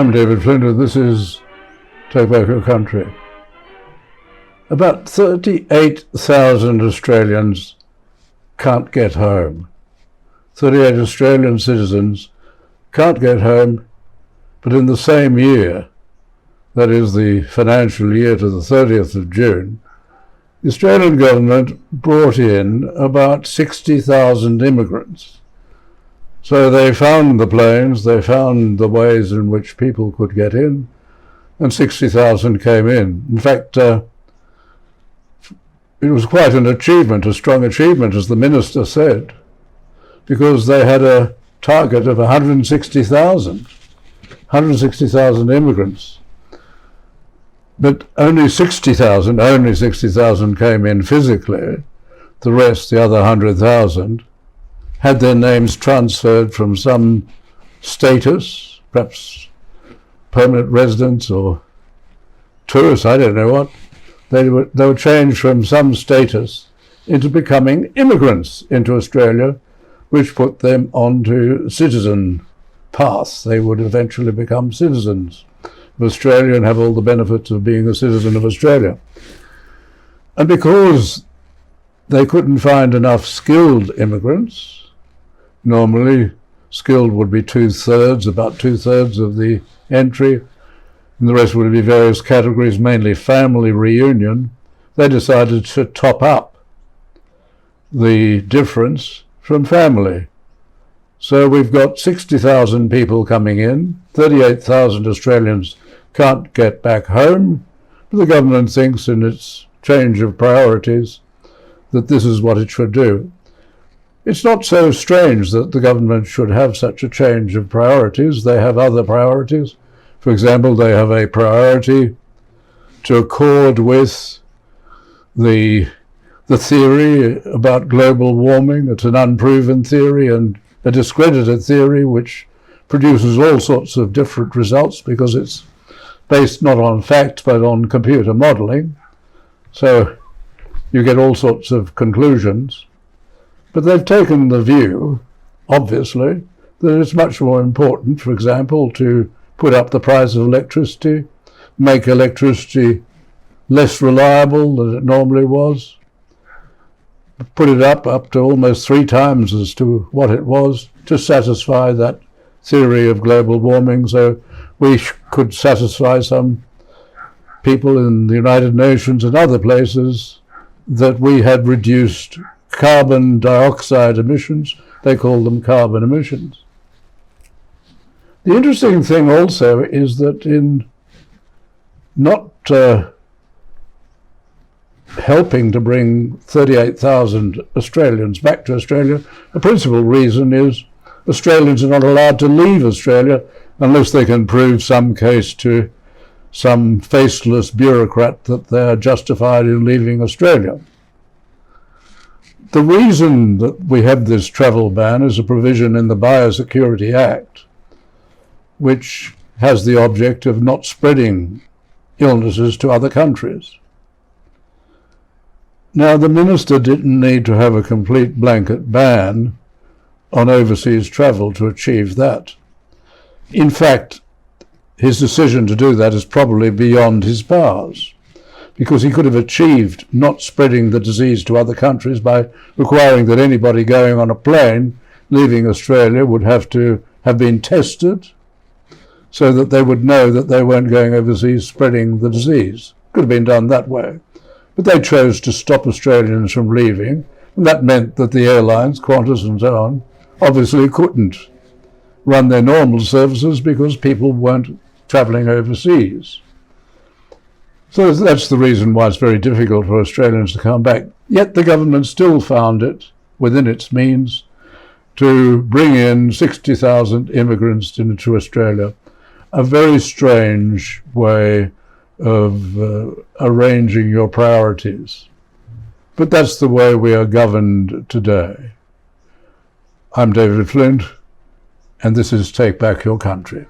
I'm David Flint, and this is Take Back Your Country. About 38,000 Australians can't get home. 38 Australian citizens can't get home, but in the same year, that is the financial year to the 30th of June, the Australian government brought in about 60,000 immigrants. So they found the planes, they found the ways in which people could get in, and 60,000 came in. In fact, it was quite an achievement, a strong achievement, as the minister said, because they had a target of 160,000 immigrants. But only 60,000 came in physically. The rest, the other 100,000, had their names transferred from some status, perhaps permanent residents or tourists, I don't know what. They were changed from some status into becoming immigrants into Australia, which put them onto citizen paths. They would eventually become citizens of Australia and have all the benefits of being a citizen of Australia. And because they couldn't find enough skilled immigrants, normally skilled would be about two-thirds of the entry, and the rest would be various categories, mainly family reunion. They decided to top up the difference from family. So we've got 60,000 people coming in, 38,000 Australians can't get back home, but the government thinks in its change of priorities that this is what it should do. It's not so strange that the government should have such a change of priorities. They have other priorities. For example, they have a priority to accord with the theory about global warming. It's an unproven theory and a discredited theory which produces all sorts of different results because it's based not on fact but on computer modeling. So you get all sorts of conclusions. But they've taken the view, obviously, that it's much more important, for example, to put up the price of electricity, make electricity less reliable than it normally was, put it up to almost 3 times as to what it was to satisfy that theory of global warming, so we could satisfy some people in the United Nations and other places that we had reduced carbon dioxide emissions. They call them carbon emissions. The interesting thing also is that in not helping to bring 38,000 Australians back to Australia, the principal reason is Australians are not allowed to leave Australia unless they can prove some case to some faceless bureaucrat that they are justified in leaving Australia. The reason that we have this travel ban is a provision in the Biosecurity Act, which has the object of not spreading illnesses to other countries. Now, the minister didn't need to have a complete blanket ban on overseas travel to achieve that. In fact, his decision to do that is probably beyond his powers, because he could have achieved not spreading the disease to other countries by requiring that anybody going on a plane leaving Australia would have to have been tested so that they would know that they weren't going overseas spreading the disease. Could have been done that way. But they chose to stop Australians from leaving, and that meant that the airlines, Qantas and so on, obviously couldn't run their normal services because people weren't travelling overseas. So that's the reason why it's very difficult for Australians to come back. Yet the government still found it within its means to bring in 60,000 immigrants into Australia. A very strange way of arranging your priorities. But that's the way we are governed today. I'm David Flint, and this is Take Back Your Country.